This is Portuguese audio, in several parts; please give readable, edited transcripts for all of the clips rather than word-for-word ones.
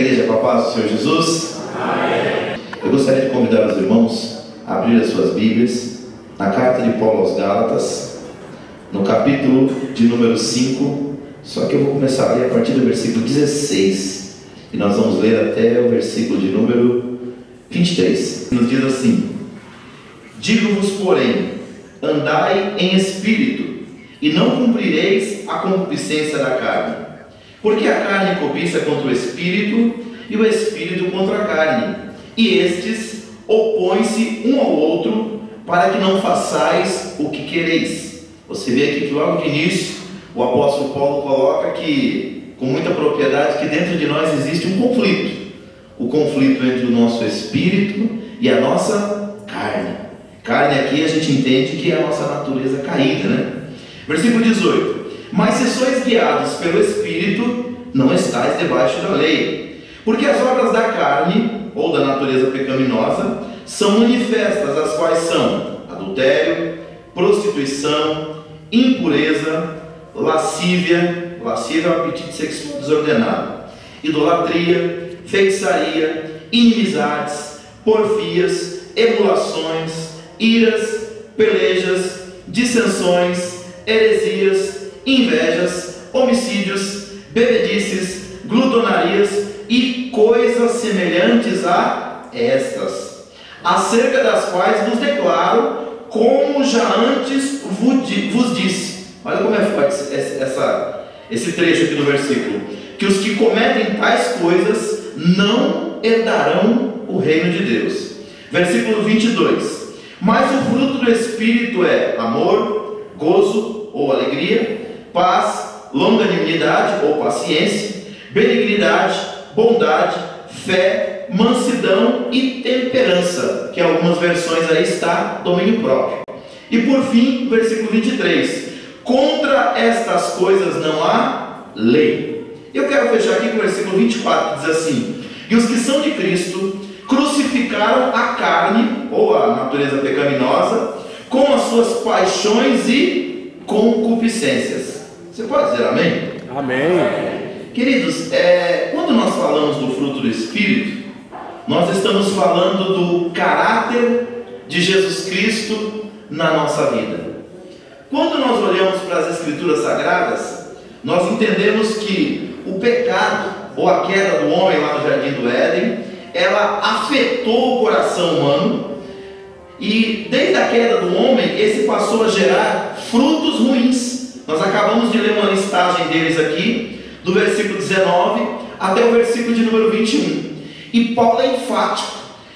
igreja com a paz do Senhor Jesus? Amém. Eu gostaria de convidar os irmãos a abrir as suas Bíblias na carta de Paulo aos Gálatas, no capítulo de número 5, só que eu vou começar a ler a partir do versículo 16 e nós vamos ler até o versículo de número 23. Nos diz assim: digo-vos, porém, andai em espírito, e não cumprireis a concupiscência da carne, porque a carne cobiça contra o espírito, e o espírito contra a carne, e estes opõem-se um ao outro, para que não façais o que quereis. Você vê aqui que logo de início o apóstolo Paulo coloca que, com muita propriedade, que dentro de nós existe um conflito, o conflito entre o nosso espírito e a nossa carne. Carne aqui a gente entende que é a nossa natureza caída, né? Versículo 18: mas se sois guiados pelo Espírito, não estáis debaixo da lei, porque as obras da carne, ou da natureza pecaminosa, são manifestas, as quais são adultério, prostituição, impureza, lascívia é o apetite sexual desordenado, idolatria, feitiçaria, inimizades, porfias, emulações, iras, pelejas, dissensões, heresias, invejas, homicídios, bebedices, glutonarias e coisas semelhantes a estas, acerca das quais vos declaro, como já antes vos disse. Olha como é forte esse trecho aqui do versículo: que os que cometem tais coisas não herdarão o reino de Deus. Versículo 22: mas o fruto do Espírito é amor, gozo ou alegria, paz, longanimidade ou paciência, benignidade, bondade, fé, mansidão e temperança, que em algumas versões aí está domínio próprio. E por fim, versículo 23: contra estas coisas não há lei. Eu quero fechar aqui com o versículo 24, que diz assim: e os que são de Cristo crucificaram a carne, ou a natureza pecaminosa, com as suas paixões e concupiscências. Você pode dizer amém? Amém. Queridos, quando nós falamos do fruto do Espírito, nós estamos falando do caráter de Jesus Cristo na nossa vida. Quando nós olhamos para as Escrituras Sagradas, nós entendemos que o pecado, ou a queda do homem lá no Jardim do Éden, ela afetou o coração humano, e desde a queda do homem, esse passou a gerar frutos ruins. Nós acabamos de ler uma listagem deles aqui, do versículo 19 até o versículo de número 21. E Paulo é enfático.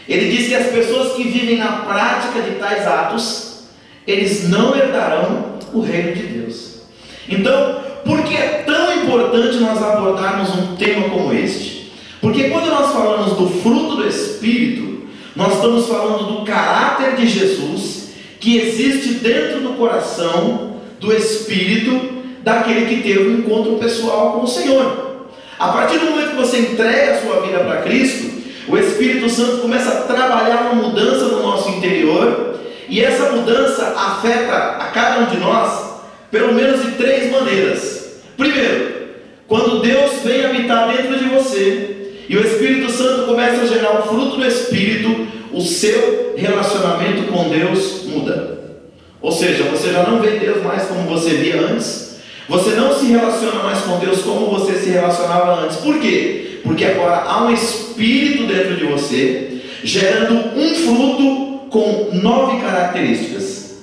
Ele diz que as pessoas que vivem na prática de tais atos, eles não herdarão o reino de Deus. Então, por que é tão importante nós abordarmos um tema como este? Porque quando nós falamos do fruto do Espírito, nós estamos falando do caráter de Jesus, que existe dentro do coração do Espírito daquele que teve um encontro pessoal com o Senhor. A partir do momento que você entrega a sua vida para Cristo, o Espírito Santo começa a trabalhar uma mudança no nosso interior, e essa mudança afeta a cada um de nós pelo menos de 3 maneiras. Primeiro, quando Deus vem habitar dentro de você e o Espírito Santo começa a gerar o fruto do Espírito, o seu relacionamento com Deus muda. Ou seja, você já não vê Deus mais como você via antes, você não se relaciona mais com Deus como você se relacionava antes. Por quê? Porque agora há um Espírito dentro de você, gerando um fruto com 9 características.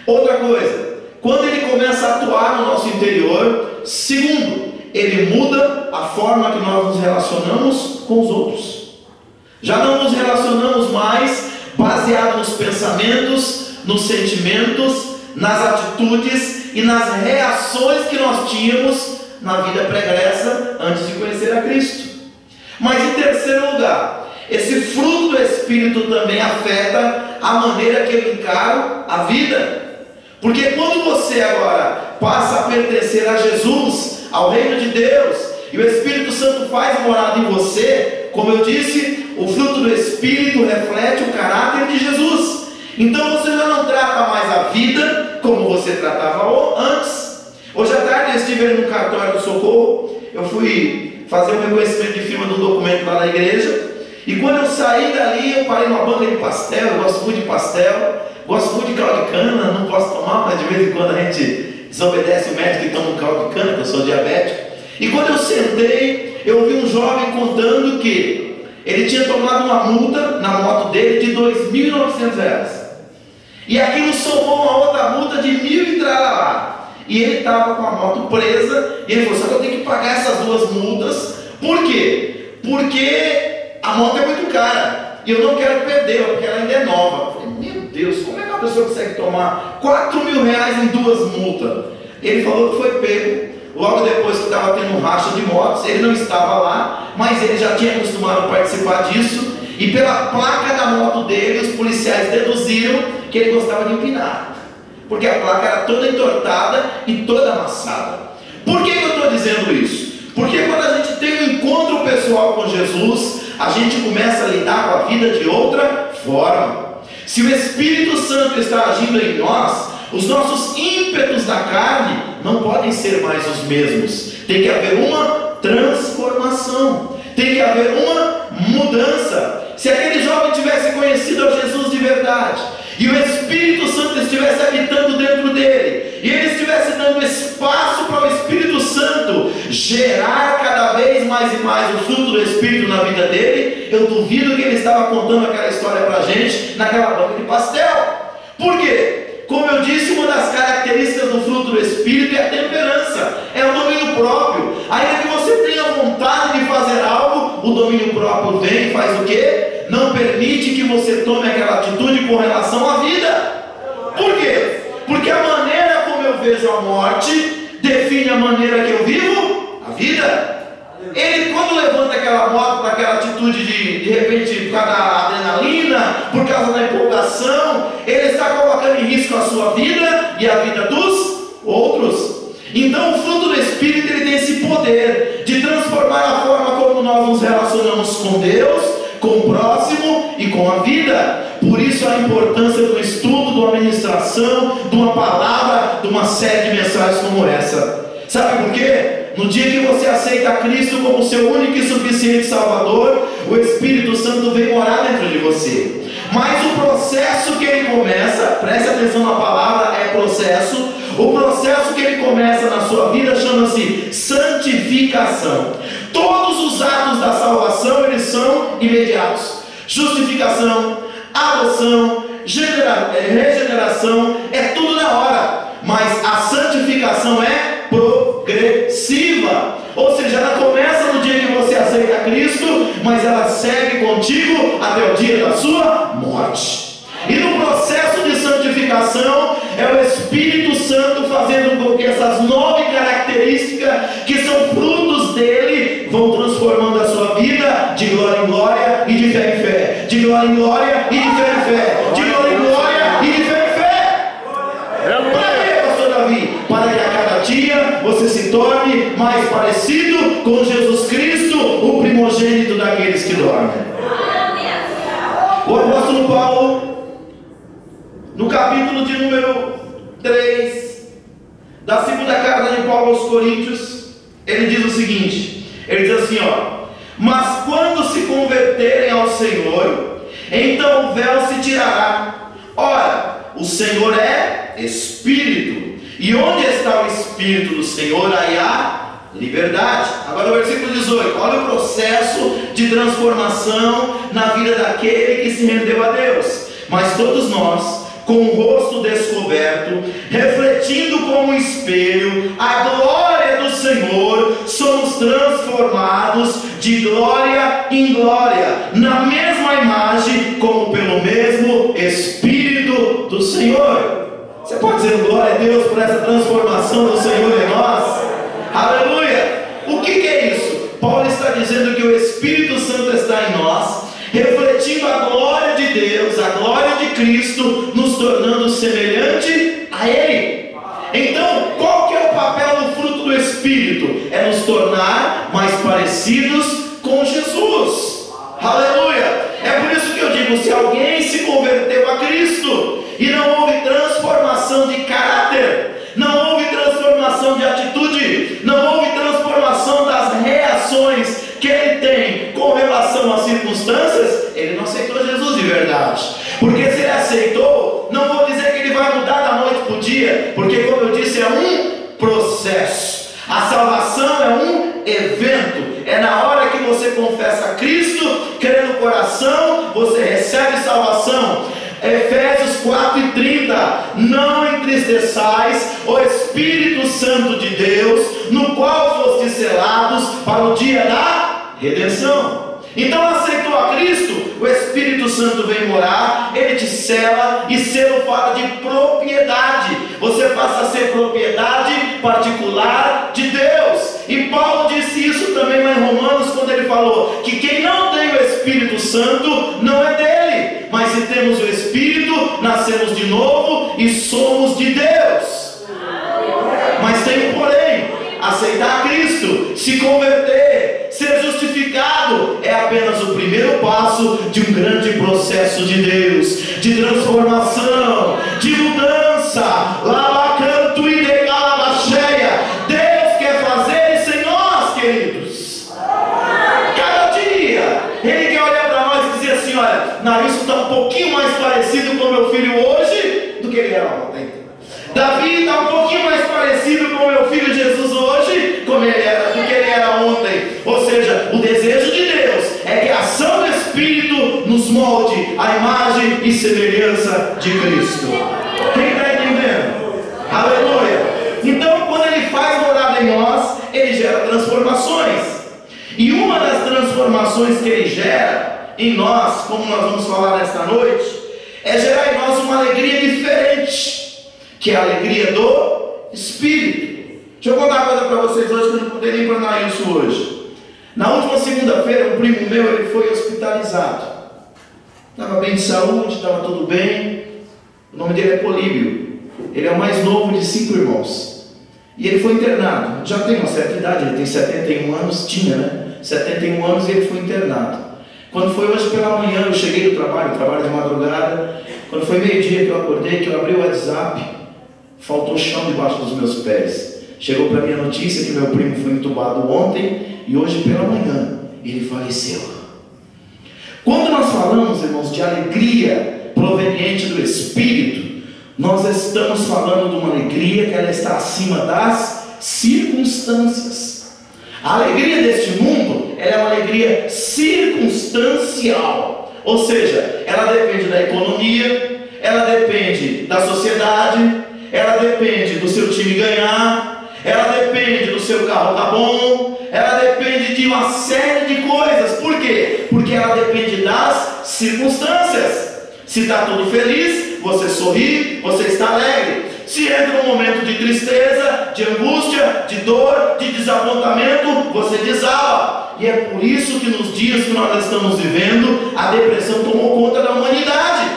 Outra coisa, quando ele começa a atuar no nosso interior, segundo, ele muda a forma que nós nos relacionamos com os outros. Já não nos relacionamos mais baseado nos pensamentos, nos sentimentos, nas atitudes e nas reações que nós tínhamos na vida pregressa antes de conhecer a Cristo. Mas em terceiro lugar, esse fruto do Espírito também afeta a maneira que eu encaro a vida. Porque quando você agora passa a pertencer a Jesus, ao reino de Deus, e o Espírito Santo faz morada em você, como eu disse, o fruto do Espírito reflete o caráter de Jesus. Então você já não trata mais a vida como você tratava antes. Hoje à tarde eu estive ali no cartório do Socorro, eu fui fazer um reconhecimento de firma de um documento lá saí dali, eu parei numa banca de pastel, eu gosto muito de pastel, gosto muito de caldo de cana, não posso tomar, mas de vez em quando a gente desobedece o médico e toma um caldo de cana, que eu sou diabético. E quando eu sentei, eu ouvi um jovem contando que ele tinha tomado uma multa na moto dele de R$2.900. E aquilo somou uma outra multa de 1.000 e tralá. E ele estava com a moto presa, e ele falou: só que eu tenho que pagar essas duas multas. Por quê? Porque a moto é muito cara, e eu não quero perdê-la, porque ela ainda é nova. Eu falei: meu Deus, como é que uma pessoa consegue tomar R$4.000 em duas multas? Ele falou que foi pego logo depois que estava tendo um racha de motos. Ele não estava lá, mas ele já tinha acostumado a participar disso, e pela placa da moto dele, os policiais deduziram que ele gostava de empinar, porque a placa era toda entortada e toda amassada. Por que eu estou dizendo isso? Porque quando a gente tem um encontro pessoal com Jesus, a gente começa a lidar com a vida de outra forma. Se o Espírito Santo está agindo em nós, os nossos ímpetos da carne não podem ser mais os mesmos. Tem que haver uma transformação, tem que haver uma mudança. Se aquele jovem tivesse conhecido a Jesus de verdade, e o Espírito Santo estivesse habitando dentro dele, e ele estivesse dando espaço para o Espírito Santo gerar cada vez mais e mais o fruto do Espírito na vida dele, eu duvido que ele estava contando aquela história para a gente naquela banca de pastel. Por quê? Como eu disse, uma das características do fruto do Espírito é a temperança, é o domínio próprio. Ainda que você tenha vontade de fazer algo, o domínio próprio vem e faz o quê? Não permite que você tome aquela atitude com relação à vida. Por quê? Porque a maneira como eu vejo a morte define a maneira que eu vivo a vida. Ele, quando levanta aquela moto para aquela atitude de repente, por causa da adrenalina, por causa da empolgação, ele está colocando em risco a sua vida e a vida dos outros. Então o fruto do Espírito, ele tem esse poder de transformar a forma como nós nos relacionamos com Deus, com o próximo e com a vida. Por isso a importância do estudo, de uma ministração, de uma palavra, de uma série de mensagens como essa. Sabe por quê? No dia que você aceita Cristo como seu único e suficiente Salvador, o Espírito Santo vem morar dentro de você. Mas o processo que ele começa, preste atenção na palavra, é processo. O processo que ele começa na sua vida chama-se santificação. Todos os atos da salvação, eles são imediatos. Justificação, adoção, regeneração, é tudo na hora. Mas a santificação é progressiva, ou seja, ela começa no dia que você aceita Cristo, mas ela segue contigo até o dia da sua morte. E no processo de santificação é o Espírito Santo fazendo com que essas 9 características, que são frutos dele, vão transformando a sua vida de glória em glória e de fé em fé, de glória em glória e de fé em fé, de glória em glória e de fé em fé. Para que a cada dia você se torne mais parecido com Jesus Cristo, o primogênito daqueles que dormem. O apóstolo Paulo, no capítulo de número 3 da segunda carta de Paulo aos Coríntios, ele diz o seguinte, ele diz assim, mas quando se converterem ao Senhor, então o véu se tirará. Ora, o Senhor é Espírito, e onde está o Espírito do Senhor, aí há liberdade. Agora o versículo 18, olha o processo de transformação na vida daquele que se rendeu a Deus. Mas todos nós, com o rosto descoberto, refletindo como um espelho a glória do Senhor, somos transformados de glória em glória, na mesma imagem, como pelo mesmo Espírito do Senhor. Você pode dizer glória a Deus por essa transformação do Senhor em nós? Aleluia! O que é isso? Paulo está dizendo que o Espírito Santo está em nós, refletindo a glória de Deus, a glória de Cristo, nos tornando semelhante a Ele. Então, qual que é o papel do fruto do Espírito? É nos tornar mais parecidos com Jesus. Aleluia! É por isso que eu digo, se alguém se converteu a Cristo e não houve transformação de caráter, não houve transformação de atitude, não houve transformação das reações que ele tem com com relação às circunstâncias, ele não aceitou Jesus de verdade. Porque se ele aceitou, não vou dizer que ele vai mudar da noite para o dia, porque como eu disse, é um processo. A salvação é um evento. É na hora que você confessa a Cristo, crê no coração, você recebe salvação. Efésios 4:30: não entristeçais o Espírito Santo de Deus, no qual fostes selados para o dia da redenção. Então aceitou a Cristo, o Espírito Santo vem morar, ele te sela, e selo fala de propriedade. Você passa a ser propriedade particular de Deus. E Paulo disse isso também lá em Romanos, quando ele falou que quem não tem o Espírito Santo não é dele, mas se temos o Espírito, nascemos de novo e somos de Deus. Mas tem um porém: aceitar Cristo, se converter, ser justificado é apenas o primeiro passo de um grande processo de Deus, de transformação, de mudança. Lavacanto e decalabacheia. Deus quer fazer isso em nós, queridos. Cada dia Ele quer olhar para nós e dizer assim: olha, Nailson está um pouquinho mais parecido com meu filho hoje do que ele era ontem. Davi está um pouquinho mais parecido com meu filho Jesus hoje, como ele era, do que ele era ontem. Ou seja, o desejo de Deus é que a ação do Espírito nos molde a imagem e semelhança de Cristo. Quem está entendendo? Aleluia! Então, quando ele faz morada em nós, ele gera transformações. E uma das transformações que ele gera em nós, como nós vamos falar nesta noite, é gerar em nós uma alegria diferente, que é a alegria do Espírito. Deixa eu contar uma coisa para vocês hoje, que eu não contei nem para Nailson hoje. Na última segunda-feira, um primo meu, ele foi hospitalizado. Estava bem de saúde, estava tudo bem. O nome dele é Políbio. Ele é o mais novo de 5 irmãos. E ele foi internado. Já tem uma certa idade, ele tem 71 anos, tinha, né? 71 anos, e ele foi internado. Quando foi hoje pela manhã, eu cheguei do trabalho de madrugada. Quando foi meio-dia que eu acordei, que eu abri o WhatsApp, faltou chão debaixo dos meus pés. Chegou para mim a notícia que meu primo foi entubado ontem e hoje pela manhã ele faleceu. Quando nós falamos, irmãos, de alegria proveniente do Espírito, nós estamos falando de uma alegria que ela está acima das circunstâncias. A alegria deste mundo, ela é uma alegria circunstancial. Ou seja, ela depende da economia, ela depende da sociedade, ela depende do seu time ganhar, ela depende do seu carro tá bom, ela depende de uma série de coisas. Por quê? Porque ela depende das circunstâncias. Se está tudo feliz, você sorri, você está alegre. Se entra um momento de tristeza, de angústia, de dor, de desapontamento, você desaba. E é por isso que nos dias que nós estamos vivendo, a depressão tomou conta da humanidade.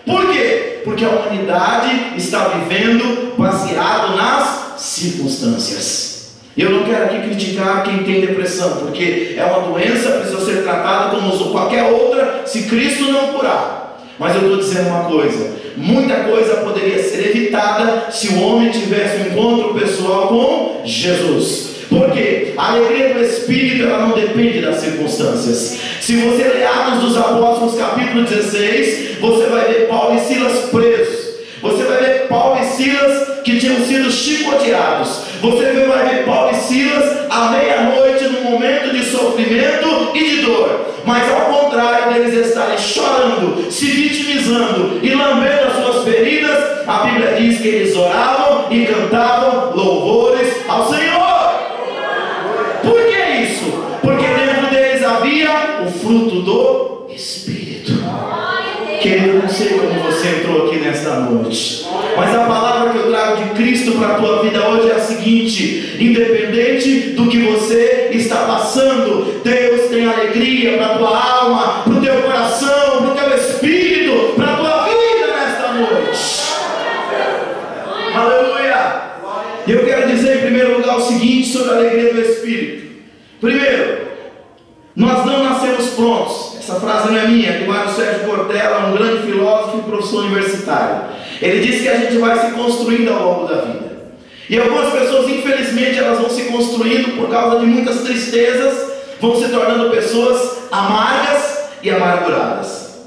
Por quê? Porque a humanidade está vivendo baseado nas circunstâncias. Eu não quero aqui criticar quem tem depressão, porque é uma doença, precisa ser tratada como qualquer outra, se Cristo não curar. Mas eu estou dizendo uma coisa: muita coisa poderia ser evitada se o homem tivesse um encontro pessoal com Jesus. Porque a alegria do Espírito, ela não depende das circunstâncias. Se você ler Atos dos Apóstolos capítulo 16, você vai ver Paulo e Silas presos. Você vai ver Paulo e Silas que tinham sido chicoteados. Você vai ver Paulo e Silas à meia-noite, num momento de sofrimento e de dor. Mas ao contrário deles estarem chorando, se vitimizando e lambendo as suas feridas, a Bíblia diz que eles oravam e cantavam louvores ao Senhor. Por que isso? Porque dentro deles havia o fruto do Espírito. Querido, eu não sei como você entrou aqui nesta noite, mas a palavra que eu trago de Cristo para a tua vida hoje é a seguinte: independente do que você está passando, Deus tem alegria para a tua alma, para o teu coração, para o teu espírito, para a tua vida nesta noite. Aleluia! E eu quero dizer em primeiro lugar o seguinte sobre a alegria do Espírito. Primeiro, nós não nascemos prontos. Essa frase não é minha, é do Mário Sérgio Cortella, um grande filósofo e professor universitário. Ele diz que a gente vai se construindo ao longo da vida. E algumas pessoas, infelizmente, elas vão se construindo por causa de muitas tristezas, vão se tornando pessoas amargas e amarguradas.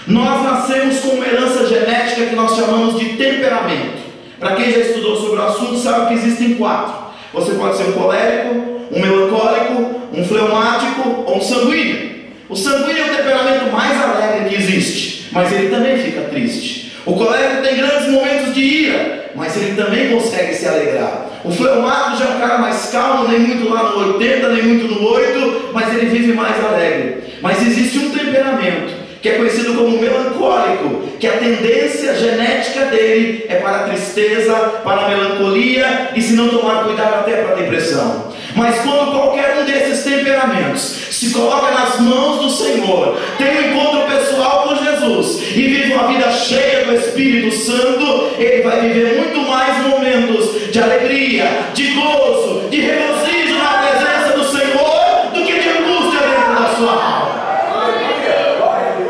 Nós nascemos com uma herança genética que nós chamamos de temperamento. Para quem já estudou sobre o assunto, sabe que existem 4. Você pode ser um colérico, um melancólico, um fleumático ou um sanguíneo. O sanguíneo é o temperamento mais alegre que existe, mas ele também fica triste. O colérico tem grandes momentos de ira, mas ele também consegue se alegrar. O fleumático já é um cara mais calmo, nem muito lá no 80, nem muito no 8, mas ele vive mais alegre. Mas existe um temperamento que é conhecido como melancólico, que a tendência genética dele é para a tristeza, para a melancolia e, se não tomar cuidado, até para a depressão. Mas quando qualquer um desses temperamentos se coloca nas mãos do Senhor, tem um encontro pessoal com Jesus e vive uma vida cheia do Espírito Santo, ele vai viver muito mais momentos de alegria, de gozo, de regozijo na presença do Senhor do que de angústia dentro da sua alma.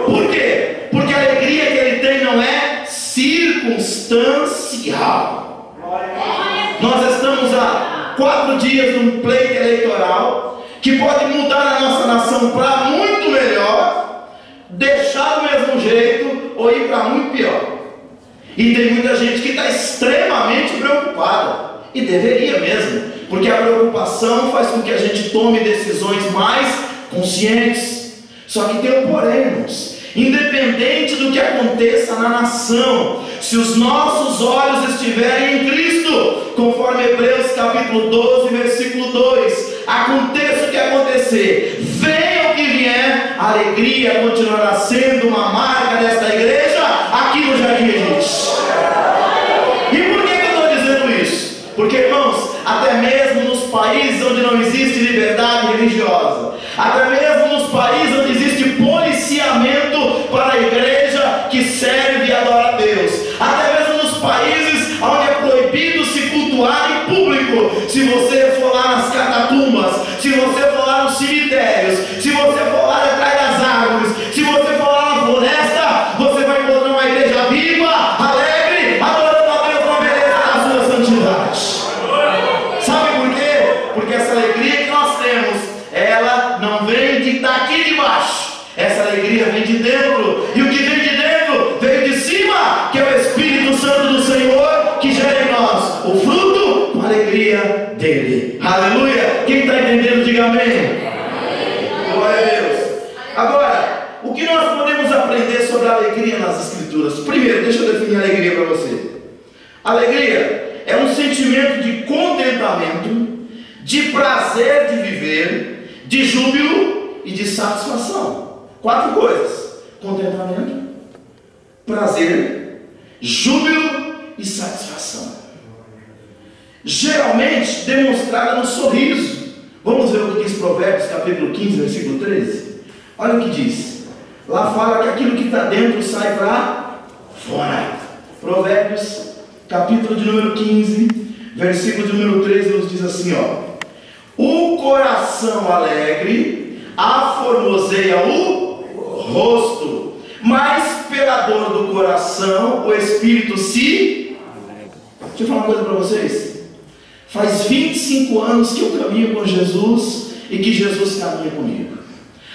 Por quê? Porque a alegria que ele tem não é circunstancial. Nós estamos há 4 dias num pleito eleitoral que pode mudar a nossa nação para muito melhor, deixar do mesmo jeito ou ir para muito pior. E tem muita gente que está extremamente preocupada, e deveria mesmo, porque a preocupação faz com que a gente tome decisões mais conscientes. Só que tem um porém, irmãos. Independente do que aconteça na nação, se os nossos olhos estiverem em Cristo, conforme Hebreus capítulo 12, versículo 2, aconteça o que acontecer, venha o que vier, a alegria continuará sendo uma marca desta igreja aqui no Jardim Egito. E por que eu estou dizendo isso? Porque, irmãos, até mesmo nos países onde não existe liberdade religiosa, até mesmo nos países onde existe policiamento para a igreja que serve e adora a Deus, até mesmo nos países onde é proibido se cultuar em público, se você for lá nas catatumbas, se você for lá nos cemitérios, se você for lá atrás das árvores, se você for lá na floresta, você vai encontrar uma igreja viva, alegre, adorando a Deus na beleza da sua santidade. Sabe por quê? Porque essa alegria que nós temos, ela não vem daqui de baixo, essa alegria vem de dentro, e o que vem de dentro vem de cima, que é o Espírito Santo do Senhor que gera em nós o fruto com a alegria dele. Aleluia! Quem está entendendo, diga amém. Glória a Deus. Agora, o que nós podemos aprender sobre a alegria nas Escrituras? Primeiro, deixa eu definir a alegria para você. Alegria é um sentimento de contentamento, de prazer de viver, de júbilo e de satisfação. 4 coisas: contentamento, prazer, júbilo e satisfação. Geralmente demonstrada no sorriso. Vamos ver o que diz Provérbios capítulo 15, versículo 13. Olha o que diz. Lá fala que aquilo que está dentro sai para fora. Provérbios capítulo de número 15, versículo de número 13 nos diz assim, ó: o coração alegre aformoseia o rosto, mas pela dor do coração o espírito se... Deixa eu falar uma coisa para vocês. Faz 25 anos que eu caminho com Jesus e que Jesus caminha comigo.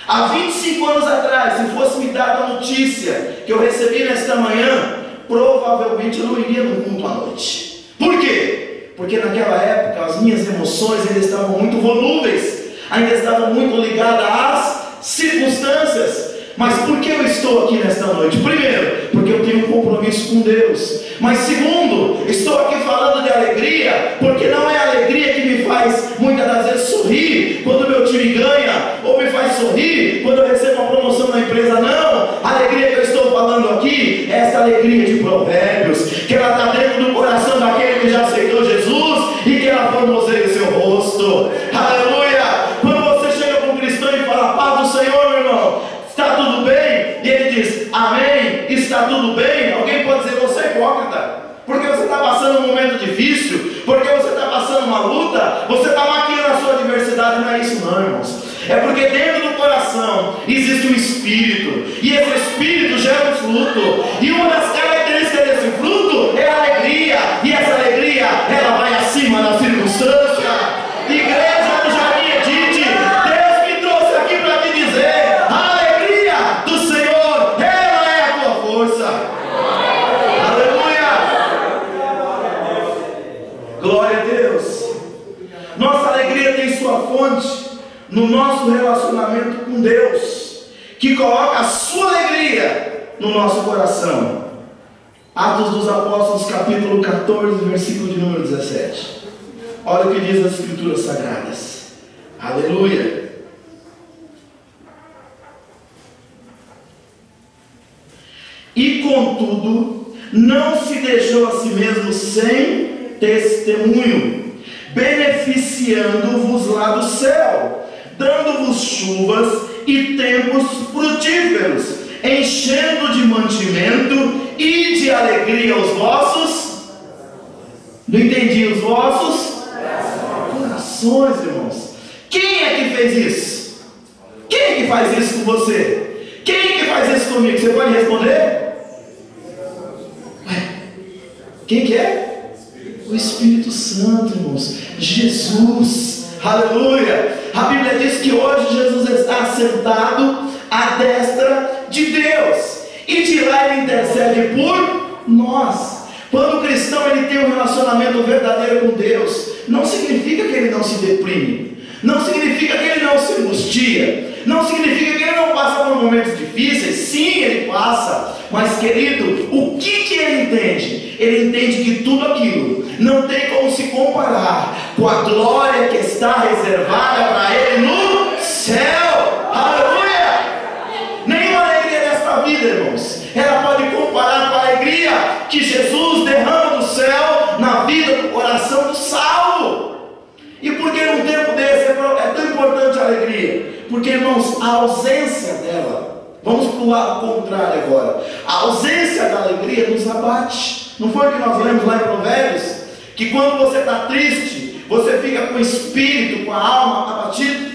Há 25 anos atrás, se fosse me dada a notícia que eu recebi nesta manhã, provavelmente eu não iria no culto à noite. Por quê? Porque naquela época as minhas emoções ainda estavam muito volúveis, ainda estavam muito ligadas às circunstâncias. Mas por que eu estou aqui nesta noite? Primeiro, porque eu tenho um compromisso com Deus. Mas segundo, estou aqui falando de alegria, porque não é a alegria que me faz muitas das vezes sorrir quando meu time ganha, ou me faz sorrir quando eu recebo uma promoção na empresa. Não, a alegria que eu estou falando aqui é essa alegria de Provérbios, que ela está dentro do coração daquele que já aceitou Jesus e que ela formoseia o seu rosto. Aleluia! Quando você chega para um cristão e fala: paz do Senhor, meu irmão, está tudo bem? E ele diz: amém, está tudo bem. Alguém pode dizer: você é hipócrita, porque você está passando um momento difícil, porque você está passando uma luta, você está maquiando a sua adversidade. Não é isso não, irmãos. É porque dentro do coração existe um espírito, e esse espírito gera um fruto, e uma das características desse fruto é a alegria, e essa alegria, ela vai acima da circunstância. Igreja do Jardim Edite, Deus me trouxe aqui para te dizer: no nosso relacionamento com Deus, que coloca a sua alegria no nosso coração. Atos dos Apóstolos, capítulo 14, versículo de número 17. Olha o que diz as Escrituras Sagradas. Aleluia. E contudo, não se deixou a si mesmo sem testemunho, beneficiando-vos lá do céu, dando-vos chuvas e tempos frutíferos, enchendo de mantimento e de alegria os vossos, não entendi, os vossos corações, irmãos. Quem é que fez isso? Quem é que faz isso com você? Quem é que faz isso comigo? Você pode responder? Quem que é? O Espírito Santo, irmãos. Jesus, aleluia. A Bíblia diz que hoje Jesus está sentado à destra de Deus, e de lá Ele intercede por nós. Quando o cristão ele tem um relacionamento verdadeiro com Deus, não significa que ele não se deprime, não significa que ele não se angustia, não significa que ele não passa por momentos difíceis. Sim, ele passa, mas querido, o que ele entende? Ele entende que tudo aquilo não tem como se comparar com a glória que está reservada para ele no céu. Aleluia! Nenhuma alegria desta vida, irmãos, ela pode comparar com a alegria que Jesus derrama do céu na vida do coração do salvo. E por que num tempo desse é tão importante a alegria? Porque, irmãos, a ausência dela, vamos para o lado contrário agora, a ausência da alegria nos abate. Não foi o que nós lemos lá em Provérbios? Que quando você está triste, você fica com o espírito, com a alma abatida.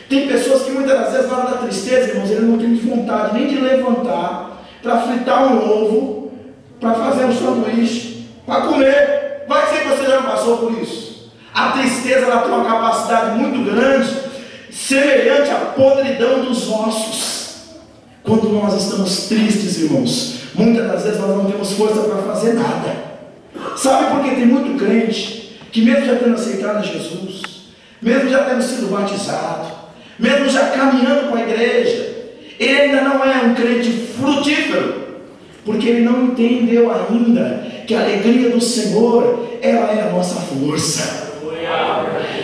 Tem pessoas que muitas das vezes na hora da tristeza, irmãos, eles não têm vontade nem de levantar para fritar um ovo, para fazer um sanduíche, para comer. Vai dizer que você já não passou por isso. A tristeza ela tem uma capacidade muito grande, semelhante à podridão dos ossos. Quando nós estamos tristes, irmãos, muitas das vezes nós não temos força para fazer nada. Sabe por que tem muito crente que, mesmo já tendo aceitado Jesus, mesmo já tendo sido batizado, mesmo já caminhando com a igreja, ele ainda não é um crente frutífero, porque ele não entendeu ainda que a alegria do Senhor, ela é a nossa força.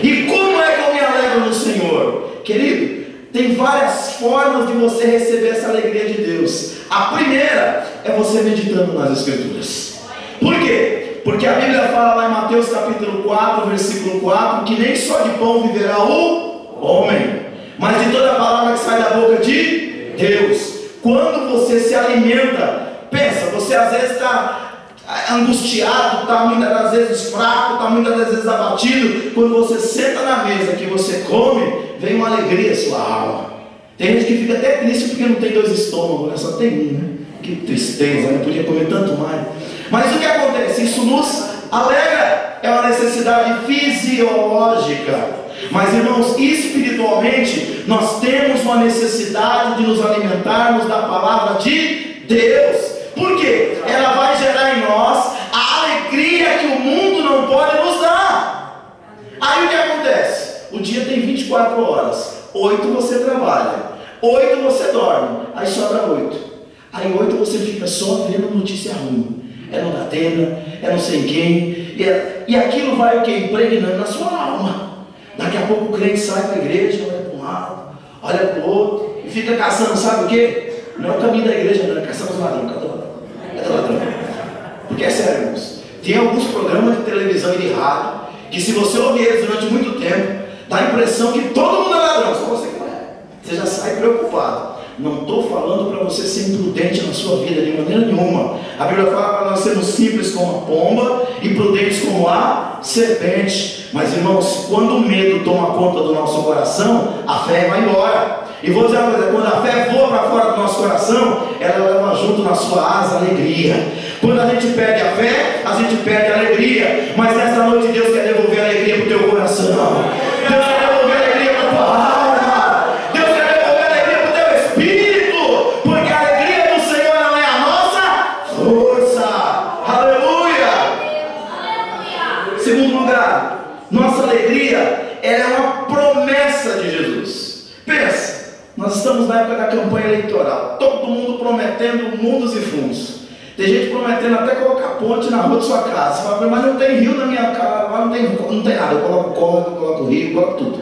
E como é que eu me alegro no Senhor? Querido, tem várias formas de você receber essa alegria de Deus. A primeira é você meditando nas Escrituras. Por quê? Porque a Bíblia fala lá em Mateus capítulo 4, versículo 4, que nem só de pão viverá o homem, mas de toda a palavra que sai da boca de Deus. Quando você se alimenta, pensa, você às vezes está angustiado, está muitas das vezes fraco, está muitas das vezes abatido. Quando você senta na mesa que você come, vem uma alegria à sua alma. Tem gente que fica até triste porque não tem dois estômagos, né? Só tem um, né? Que tristeza, não podia comer tanto mais. Mas o que acontece? Isso nos alegra, é uma necessidade fisiológica. Mas, irmãos, espiritualmente, nós temos uma necessidade de nos alimentarmos da palavra de Deus. Por quê? Ela vai gerar em nós a alegria que o mundo não pode nos dar. Aí o que acontece? O dia tem 24 horas, 8 você trabalha, 8 você dorme, aí sobra 8. Aí 8 você fica só vendo notícia ruim. É no Datena, é não sei quem, e aquilo vai o que? Impregnando na sua alma. Daqui a pouco o crente sai para a igreja, olha para um lado, olha para o outro, e fica caçando, sabe o que? Não é o caminho da igreja, não, é caçando os ladrões. Cadê o ladrão? Porque é sério, irmãos. Tem alguns programas de televisão e de rádio, que se você ouvir eles durante muito tempo, dá a impressão que todo mundo é ladrão, só você que não é. Você já sai preocupado. Não estou falando para você ser imprudente na sua vida de maneira nenhuma. A Bíblia fala para nós sermos simples como a pomba e prudentes como a serpente. Mas, irmãos, quando o medo toma conta do nosso coração, a fé vai embora. E vou dizer uma coisa, quando a fé voa para fora do nosso coração, ela leva junto na sua asa a alegria. Quando a gente perde a fé, a gente perde a alegria. Mas nessa noite Deus quer devolver a alegria para o teu coração. Deus quer devolver a alegria para a tua alma. Deus quer devolver a alegria para o teu espírito. Porque a alegria do Senhor não é a nossa força. Aleluia. Segundo lugar, nossa alegria ela é uma promessa de Jesus. estamos na época da campanha eleitoral. Todo mundo prometendo mundos e fundos. Tem gente prometendo até colocar ponte na rua de sua casa. Você fala, mas não tem rio na minha casa, não tem nada. Eu coloco córrego, eu coloco rio, eu coloco tudo.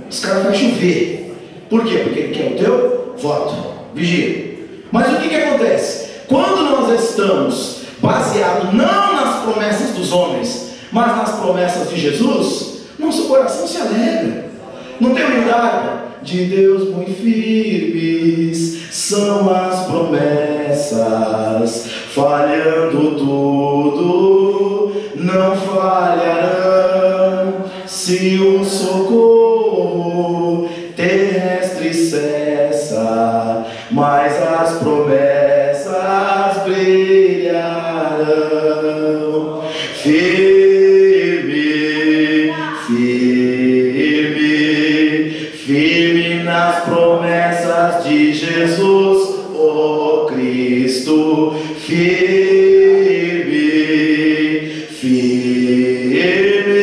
Os caras vão chover. Por quê? Porque ele quer o teu voto. Vigia. Mas o que acontece? Quando nós estamos baseados não nas promessas dos homens, mas nas promessas de Jesus, nosso coração se alegra. Não tem humildade? De Deus muito firmes são as promessas, falhando tudo, não falharão. Se o socorro terrestre cessa, mas as promessas brilharão. Firme, firme, firme nas promessas de Jesus, ó Cristo. Firme, firme,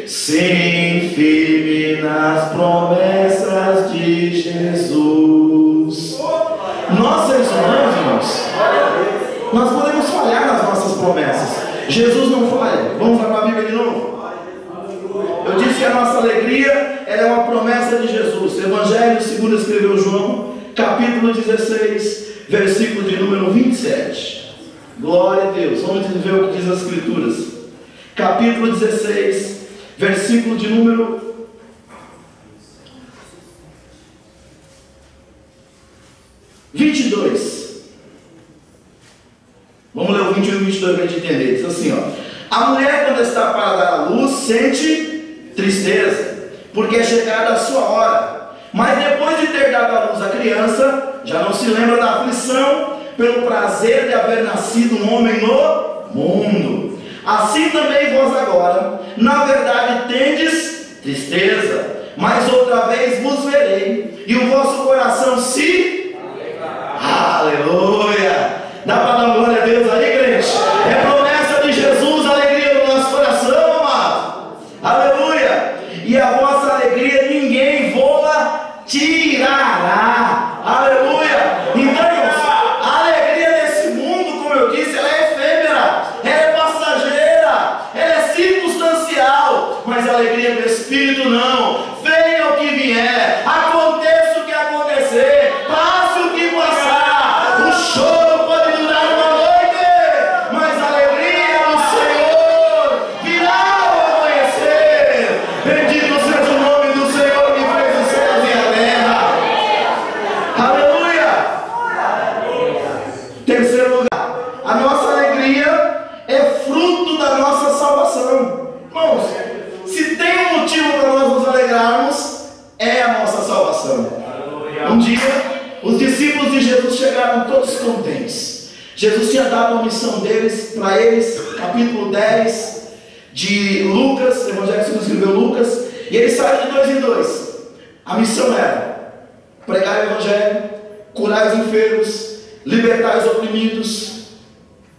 sim, firme nas promessas de Jesus. Nós seres humanos, irmãos, nós podemos falhar nas nossas promessas. Jesus não falha. Vamos lá para a Bíblia de novo. Eu disse que a nossa alegria ela é uma promessa de Jesus. Evangelho segundo escreveu João, capítulo 16, versículo de número 27. Glória a Deus. Vamos ver o que diz as Escrituras. Capítulo 16, versículo de número 22. Vamos ler o 21 e o 22 para a gente entender. Diz assim, ó: a mulher, quando está para dar à luz, sente tristeza, porque é chegada a sua hora. Mas depois de ter dado à luz a criança, já não se lembra da aflição, pelo prazer de haver nascido um homem no mundo. Assim também vós agora, na verdade, tendes tristeza, mas outra vez vos verei, e o vosso coração se alegrará. Aleluia! Dá para dar glória a Deus aí, crente? É promessa de Jesus, alegria no nosso coração, amado. Aleluia! E a vossa alegria ninguém vola tirará. Aleluia! Então, irmãos, a alegria desse mundo, como eu disse, ela é efêmera, ela é passageira, ela é circunstancial, mas a alegria do Espírito não. Venha o que vier, aconteça o que acontecer, passe o que passar, o choro pode durar uma noite, mas a alegria do Senhor virá ao amanhecer. Bendito seja o nome do Senhor que fez os céus e a terra. Aleluia! Terceiro lugar, a nossa alegria é fruto da nossa salvação. Irmãos, se tem um motivo para nós nos alegrarmos, é a nossa salvação. Um dia, os discípulos de Jesus chegaram todos contentes. Jesus tinha dado a missão deles, para eles, capítulo 10 de Lucas, Evangelho segundo escreveu Lucas, e eles saíram de 2 em 2. A missão era pregar o Evangelho, curar os enfermos, libertar os oprimidos,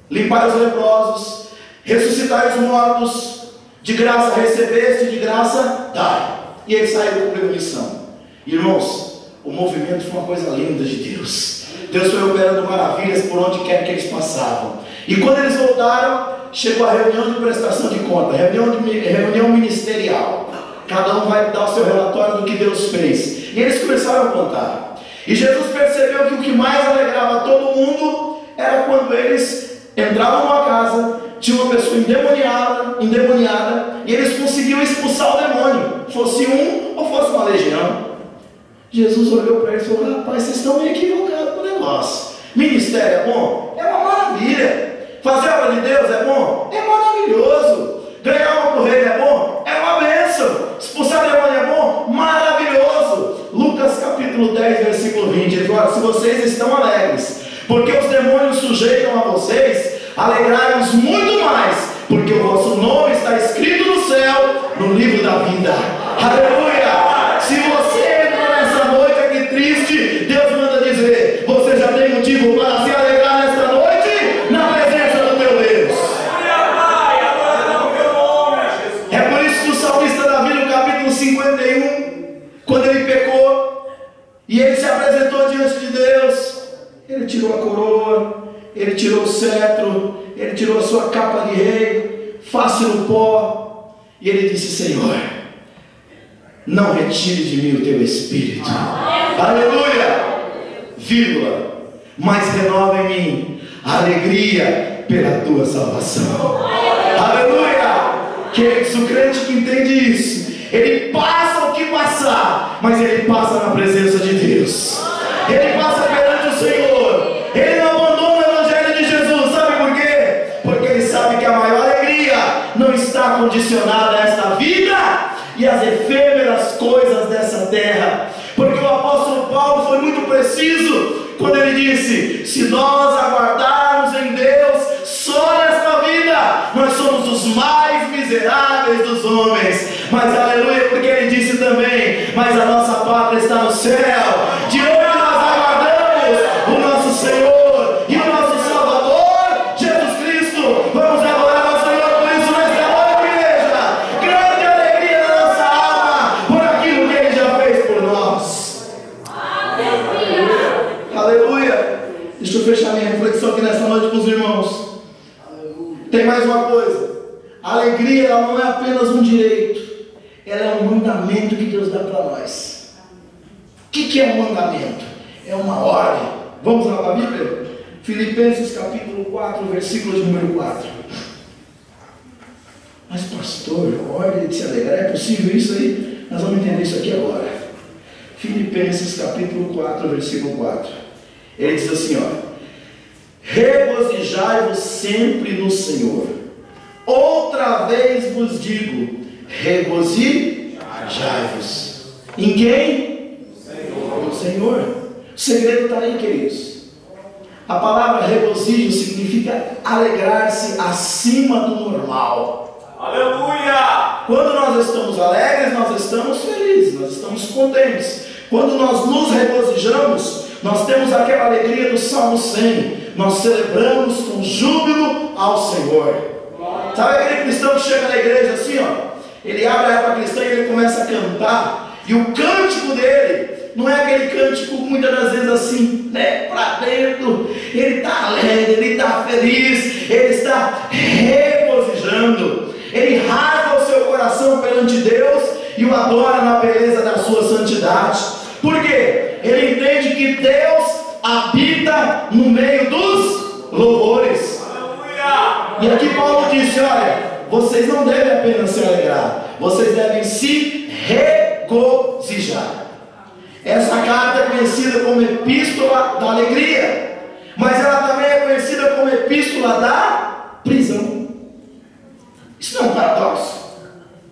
limpar os leprosos, ressuscitar os mortos, de graça recebeste, de graça dai. E eles saíram cumprindo a missão. Irmãos, o movimento foi uma coisa linda de Deus. Deus foi operando maravilhas por onde quer que eles passavam. E quando eles voltaram, chegou a reunião de prestação de conta, reunião ministerial. Cada um vai dar o seu relatório do que Deus fez. E eles começaram a contar. E Jesus percebeu que o que mais alegrava todo mundo era quando eles entravam numa casa, tinha uma pessoa endemoniada, e eles conseguiam expulsar o demônio, fosse um ou fosse uma legião. Jesus olhou para eles e falou: rapaz, vocês estão meio equivocados com o negócio. Ministério é bom? É uma maravilha. Fazer a obra de Deus é bom? É maravilhoso. Ganhar uma por reino é bom? É uma bênção. Expulsar demônio é bom? Maravilhoso. Lucas capítulo 10, versículo 20. Ele falou: se vocês estão alegres, porque os demônios sujeitam a vocês, alegrai-vos muito mais, porque o vosso nome está escrito no céu, no livro da vida. Aleluia! Se você entrou nessa noite aqui triste, Deus manda dizer: você já tem motivo para se alegrar nesta noite, na presença do teu Deus. É por isso que o salmista Davi, no capítulo 51, quando ele E ele se apresentou diante de Deus. Ele tirou a coroa, ele tirou o cetro, ele tirou a sua capa de rei, face no pó, e ele disse: Senhor, não retire de mim o teu espírito. Aleluia! Vírgula, mas renova em mim a alegria pela tua salvação. Aleluia! Queridos, o crente que entende isso, ele passa o que passar, mas ele passa na presença de Deus. Ele passa perante o Senhor. Ele não abandona o Evangelho de Jesus. Sabe por quê? Porque ele sabe que a maior alegria não está condicionada a esta vida e às efêmeras coisas dessa terra. Porque o apóstolo Paulo foi muito preciso quando ele disse: se nós aguardarmos em Deus só nesta vida, nós somos os mais miseráveis dos homens. Mas aleluia, porque ele disse também: mas a nossa pátria está no céu, de onde nós aguardamos o nosso Senhor e o nosso Salvador, Jesus Cristo. Vamos adorar ao Senhor por isso nesta noite, igreja. Grande alegria da nossa alma por aquilo que Ele já fez por nós. Aleluia. Deixa eu fechar minha reflexão aqui nessa noite com os irmãos. Tem mais uma coisa: a alegria, ela não é apenas um direito, ela é um mandamento que Deus dá para nós. O que é um mandamento? É uma ordem. Vamos lá para a Bíblia? Filipenses capítulo 4, versículo de número 4. Mas pastor, ordem de se alegrar, é possível isso aí? Nós vamos entender isso aqui agora. Filipenses capítulo 4, versículo 4. Ele diz assim, ó: regozijai-vos sempre no Senhor. Outra vez vos digo, regozijai-vos. Em quem? No Senhor. O segredo está aí, queridos. A palavra regozijo significa alegrar-se acima do normal. Aleluia! Quando nós estamos alegres, nós estamos felizes, nós estamos contentes. Quando nós nos regozijamos, nós temos aquela alegria do Salmo 100. Nós celebramos com júbilo ao Senhor. Sabe aquele cristão que chega na igreja assim, ó? Ele abre a época cristã e ele começa a cantar. E o cântico dele não é aquele cântico muitas das vezes assim, né, para dentro. Ele está alegre, ele está feliz, ele está regozijando. Ele rasga o seu coração perante Deus e o adora na beleza da sua santidade. Por quê? Ele entende que Deus habita no meio dos louvores. Aleluia! E aqui Paulo disse: olha, vocês não devem apenas se alegrar, vocês devem se regozijar. Essa carta é conhecida como epístola da alegria, mas ela também é conhecida como epístola da prisão. Isso não é um paradoxo?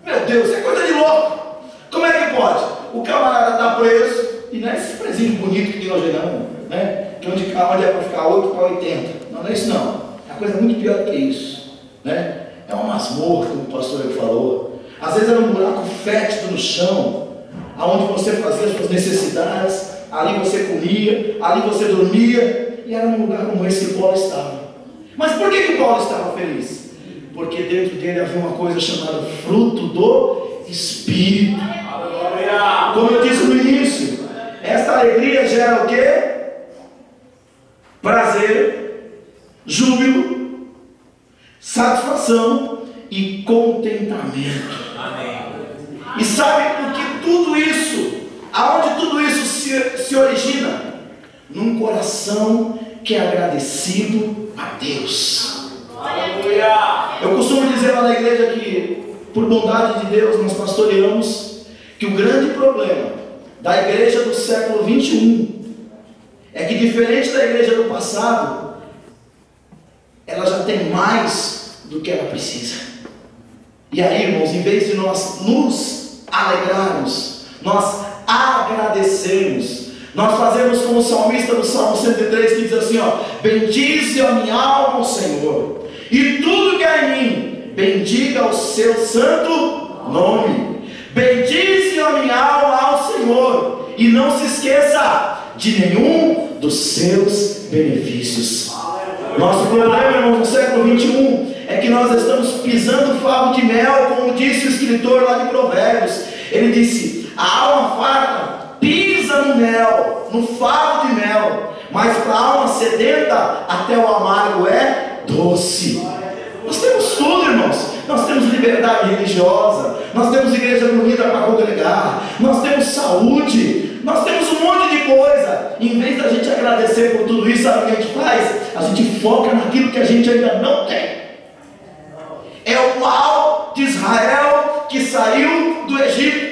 Meu Deus, isso é coisa de louco. Como é que pode? O camarada está preso, e não é esse presídio bonito que tem hoje não, né? Que onde é para ficar 8 para 80. Não é isso não. É uma coisa muito pior do que isso, né? É uma masmorra, como o pastor falou. Às vezes era um buraco fétido no chão, aonde você fazia as suas necessidades, ali você comia, ali você dormia, e era num lugar como esse que Paulo estava. Mas por que Paulo estava feliz? Porque dentro dele havia uma coisa chamada fruto do Espírito. Como eu disse no início, esta alegria gera o quê? Prazer, júbilo, satisfação e contentamento. Amém. E sabe por que tudo isso, aonde tudo isso se origina? Num coração que é agradecido a Deus. Aleluia! Eu costumo dizer lá na igreja que, por bondade de Deus, nós pastoreamos, que o grande problema da igreja do século 21 é que, diferente da igreja do passado, ela já tem mais do que ela precisa. E aí, irmãos, em vez de nós nos alegrarmos, nós agradecermos, nós fazemos como o salmista do Salmo 103, que diz assim, ó: bendize a minha alma ao Senhor, e tudo que há em mim, bendiga o seu santo nome. Bendize a minha alma ao Senhor, e não se esqueça de nenhum dos seus benefícios. Nosso problema, irmãos, no século 21 é que nós estamos pisando favo de mel, como disse o escritor lá de Provérbios. Ele disse: a alma farta pisa no mel, no favo de mel, mas para a alma sedenta, até o amargo é doce. Nós temos tudo, irmãos. Nós temos liberdade religiosa, nós temos igreja bonita para congregar, nós temos saúde, nós temos um monte de coisa. Em vez da gente agradecer por tudo isso, sabe o que a gente faz? A gente foca naquilo que a gente ainda não tem. É o mal de Israel que saiu do Egito.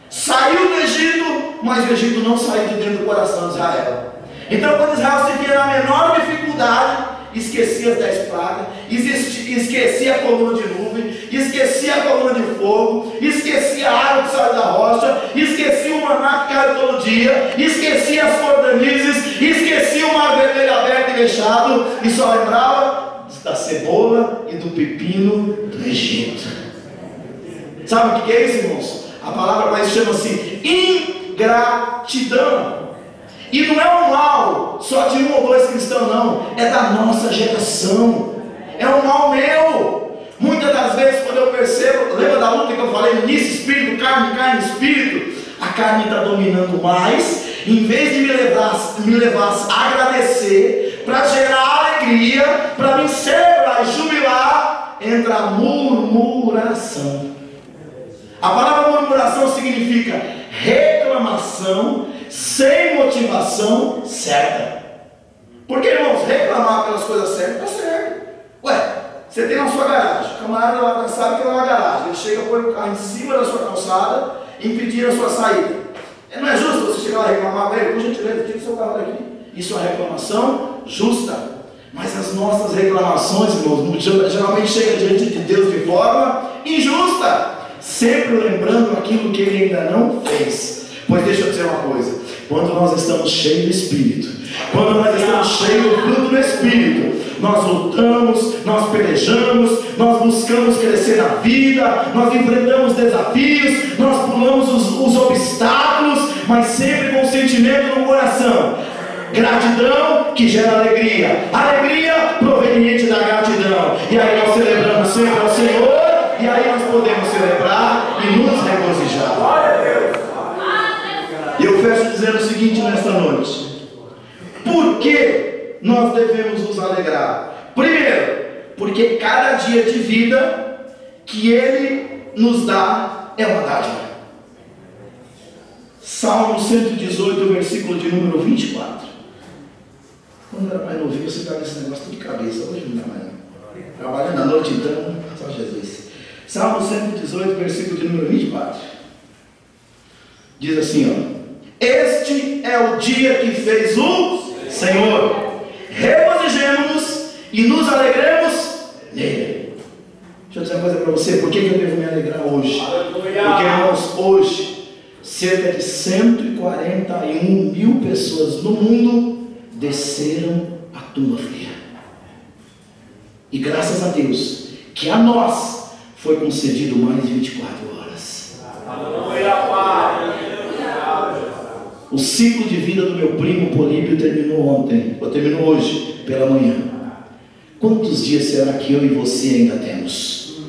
Saiu do Egito, mas o Egito não saiu de dentro do coração de Israel. Então, quando Israel se via na menor dificuldade, esquecia as 10 pragas, esquecia a coluna de nuvem, esquecia a coluna de fogo, esquecia a água que saiu da rocha, esquecia o maná que caiu todo dia, esquecia as cordonizes, esquecia o mar vermelho aberto e fechado, e só lembrava da cebola e do pepino do Egito. Sabe o que é isso, irmãos? A palavra para isso chama-se ingratidão. E não é um mal só de 1 ou 2 cristãos, não. É da nossa geração. É um mal meu. Muitas das vezes, quando eu percebo, lembra da luta que eu falei no início? Espírito, carne, espírito. A carne está dominando mais. Em vez de me levar a agradecer, para gerar alegria, para me celebrar e jubilar, entra a murmuração. A palavra murmuração significa reclamação sem motivação certa. Porque, irmãos, reclamar pelas coisas certas está certo. Ué, você tem na sua garagem, o camarada lá sabe que é uma garagem, ele chega, põe o carro em cima da sua calçada, impedindo a sua saída. Não é justo você chegar lá e reclamar para ele, por gentileza, tira o seu carro daqui. Isso é uma reclamação justa. Mas as nossas reclamações, irmãos, geralmente chegam diante de Deus de forma injusta, sempre lembrando aquilo que Ele ainda não fez. Pois deixa eu dizer uma coisa: quando nós estamos cheios do Espírito, quando nós estamos cheios do fruto do Espírito, nós lutamos, nós pelejamos, nós buscamos crescer na vida, nós enfrentamos desafios, nós pulamos os obstáculos, mas sempre com sentimento no coração. Gratidão que gera alegria, alegria proveniente da gratidão, e aí nós celebramos sempre ao Senhor, e aí nós podemos celebrar e nos regozijar. E eu fecho dizendo o seguinte nesta noite: por que nós devemos nos alegrar? Primeiro, porque cada dia de vida que Ele nos dá é uma dádiva. Salmo 118, versículo de número 24. Quando era mais novinho, você estava nesse negócio tudo de cabeça. Hoje não dá mais não. Trabalhando à noite então, só Jesus. Salmo 118, versículo de número 24. Diz assim, ó: este é o dia que fez o Senhor, regozijemo-nos e nos alegremos nele. Deixa eu dizer uma coisa para você: por que eu devo me alegrar hoje? Porque, irmãos, hoje cerca de 141 mil pessoas no mundo desceram a tumba fria. E graças a Deus que a nós foi concedido mais de 24 horas. O ciclo de vida do meu primo Políbio terminou ontem, ou terminou hoje, pela manhã. Quantos dias será que eu e você ainda temos?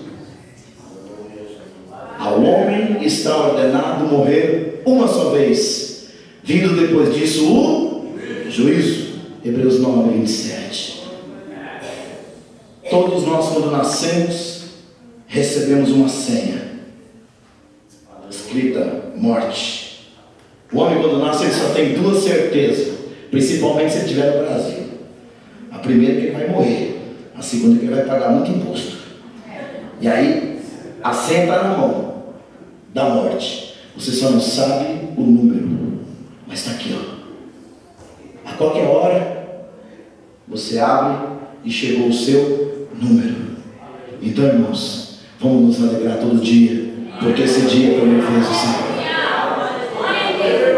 Ao homem está ordenado morrer uma só vez, vindo depois disso o juízo. Hebreus 9, 27. Todos nós, quando nascemos, recebemos uma senha escrita morte. O homem, quando nasce, ele só tem duas certezas, principalmente se ele estiver no Brasil. A primeira é que ele vai morrer, a segunda é que ele vai pagar muito imposto. E aí a senha está na mão da morte, você só não sabe o número, mas está aqui, ó. A qualquer hora você abre e chegou o seu número. Então, irmãos, vamos nos alegrar todo dia, porque esse dia também fez o Senhor.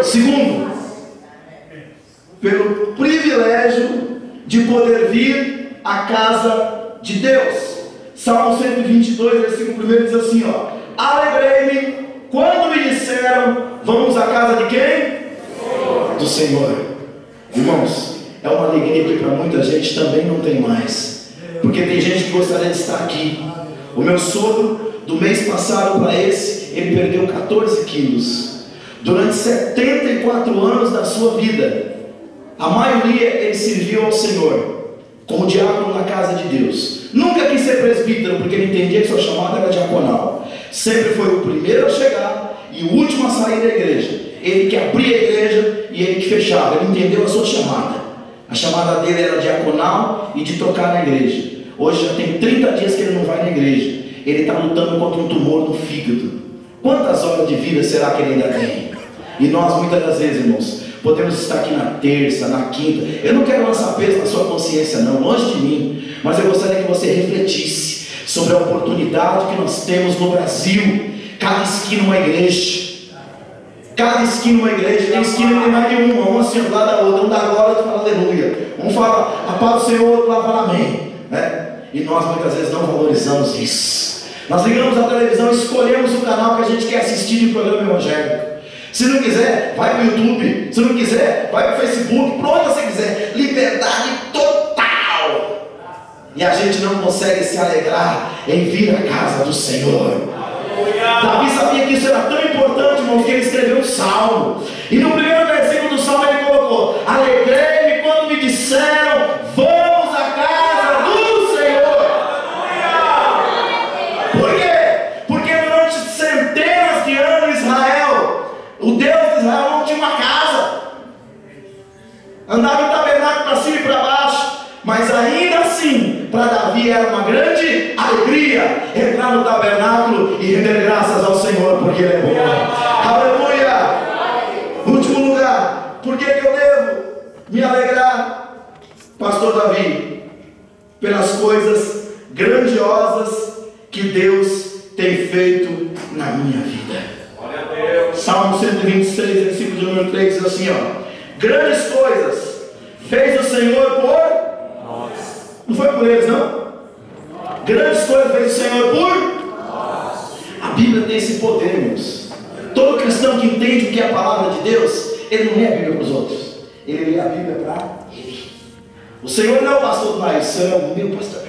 Segundo, pelo privilégio de poder vir à casa de Deus. Salmo 122, versículo 1 diz assim, ó: alegrei-me quando me disseram, vamos à casa de quem? Do Senhor. Irmãos, é uma alegria que para muita gente também não tem mais, porque tem gente que gostaria de estar aqui. O meu sogro, do mês passado para esse, ele perdeu 14 quilos. Durante 74 anos da sua vida, a maioria ele serviu ao Senhor como diácono na casa de Deus. Nunca quis ser presbítero, porque ele entendia que sua chamada era diaconal. Sempre foi o primeiro a chegar e o último a sair da igreja. Ele que abria a igreja e ele que fechava. Ele entendeu a sua chamada. A chamada dele era diaconal e de tocar na igreja. Hoje já tem 30 dias que ele não vai na igreja. Ele está lutando contra um tumor no fígado. Quantas horas de vida será que ele ainda tem? E nós muitas das vezes, irmãos, podemos estar aqui na terça, na quinta. Eu não quero lançar peso na sua consciência não, longe de mim. Mas eu gostaria que você refletisse sobre a oportunidade que nós temos no Brasil. Cada esquina uma igreja. Cada esquina uma igreja. Tem esquina que tem mais de uma assim do lado da outra. Um dá glória, outro fala aleluia. Um fala a paz do Senhor, outro lá fala amém, né? E nós muitas vezes não valorizamos isso. Nós ligamos a televisão e escolhemos o canal que a gente quer assistir de programa evangélico. Se não quiser, vai para o YouTube. Se não quiser, vai para o Facebook. Para onde você quiser. Liberdade total. E a gente não consegue se alegrar em vir à casa do Senhor. Davi sabia que isso era tão importante, irmãos, que ele escreveu um salmo. E no primeiro versículo do salmo ele colocou: alegrei-me quando me disseram, vamos à casa do Senhor. Por quê? Porque durante centenas de anos Israel, o Deus de Israel não tinha uma casa. Andava em tabernáculo para cima e para baixo. Mas ainda assim, para Davi era uma grande alegria entrar no tabernáculo e render graças ao Senhor, porque Ele é bom. Aleluia! Último lugar, por que eu devo me alegrar, Pastor Davi? Pelas coisas grandiosas que Deus tem feito na minha vida. Salmo 126, versículo de número 3 diz assim, ó: grandes coisas fez o Senhor por... Não foi por eles, não? Grandes coisas fez o Senhor por... A Bíblia tem esse poder, irmãos. Todo cristão que entende o que é a palavra de Deus, ele não lê a Bíblia para os outros, ele lê a Bíblia para ele. O Senhor não é o pastor do bairro, o Senhor é o meu pastor.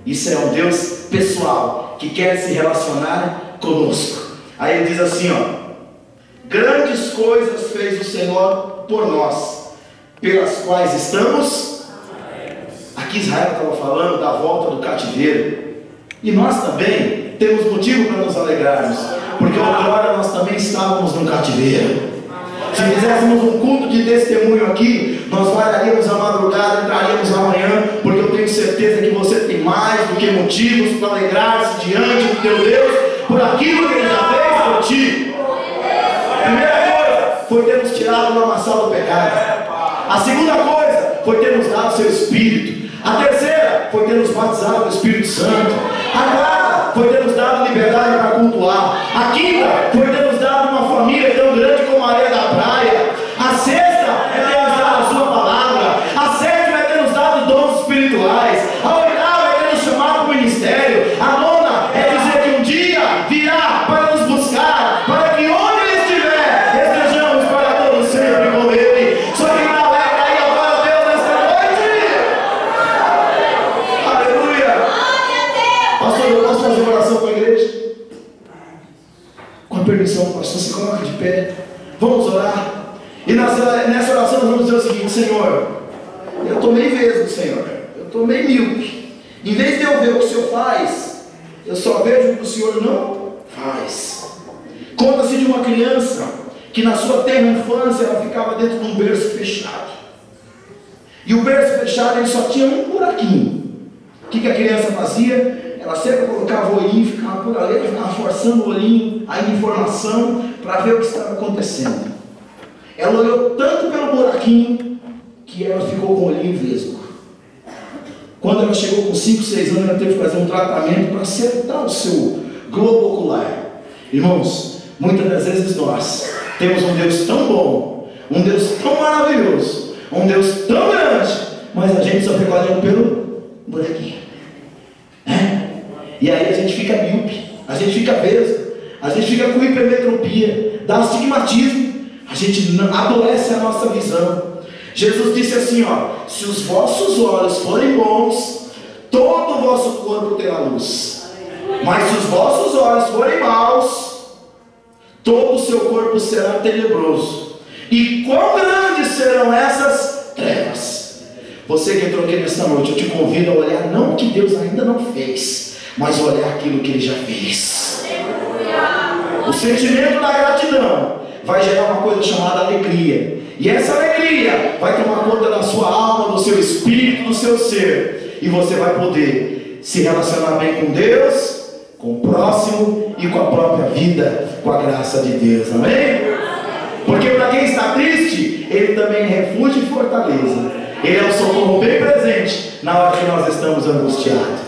Isso é um Deus pessoal, que quer se relacionar conosco. Aí ele diz assim, ó: grandes coisas fez o Senhor por nós, pelas quais estamos... Aqui Israel estava falando da volta do cativeiro. E nós também temos motivo para nos alegrarmos, porque outrora nós também estávamos no cativeiro. Se fizéssemos um culto de testemunho aqui, nós vararíamos a madrugada, entraríamos amanhã, porque eu tenho certeza que você tem mais do que motivos para alegrar-se diante do teu Deus por aquilo que Ele já fez por ti. A primeira coisa foi ter nos tirado do lamaçal do pecado. A segunda coisa foi ter nos dado o seu Espírito. A terceira foi ter nos batizado do Espírito Santo. A quarta foi ter nos dado liberdade para cultuar. A quinta foi ter nos dado uma família tão grande como a areia da praia. A sexta é ter nos dado a sua palavra. A sétima é ter nos dado dons espirituais. A oitava é ter nos chamado para o ministério. A nona é dizer que um dia virá para nos buscar, para que onde Ele estiver, estejamos para todos sempre com Ele. Só que na alegre aí agora, Deus, nesta noite. Aleluia. Pastor, eu posso fazer uma oração com a igreja? Com a permissão, pastor, se coloca de pé. Vamos orar. E nessa oração nós vamos dizer o seguinte: Senhor, eu estou meio vesgo, Senhor. Eu estou meio míope. Em vez de eu ver o que o Senhor faz, eu só vejo o que o Senhor não faz. Conta-se de uma criança que na sua terra infância ela ficava dentro de um berço fechado. E o berço fechado ele só tinha um buraquinho. O que a criança fazia? Ela sempre colocava o olhinho, ficava por ali, ficava forçando o olhinho, a informação, para ver o que estava acontecendo. Ela olhou tanto pelo buraquinho que ela ficou com o olhinho vesgo. Quando ela chegou com 5, 6 anos, ela teve que fazer um tratamento para acertar o seu globo ocular. Irmãos, muitas das vezes nós temos um Deus tão bom, um Deus tão maravilhoso, um Deus tão grande, mas a gente só fica olhando pelo buraquinho. E aí a gente fica míope, a gente fica vesgo, a gente fica com hipermetropia, dá astigmatismo, a gente adoece a nossa visão. Jesus disse assim, ó: se os vossos olhos forem bons, todo o vosso corpo terá luz. Mas se os vossos olhos forem maus, todo o seu corpo será tenebroso. E quão grandes serão essas trevas? Você que entrou aqui nesta noite, eu te convido a olhar não o que Deus ainda não fez, mas olhar aquilo que Ele já fez. O sentimento da gratidão vai gerar uma coisa chamada alegria. E essa alegria vai tomar conta da sua alma, do seu espírito, do seu ser. E você vai poder se relacionar bem com Deus, com o próximo e com a própria vida, com a graça de Deus. Amém? Porque para quem está triste, Ele também é refúgio e fortaleza. Ele é o socorro bem presente na hora que nós estamos angustiados.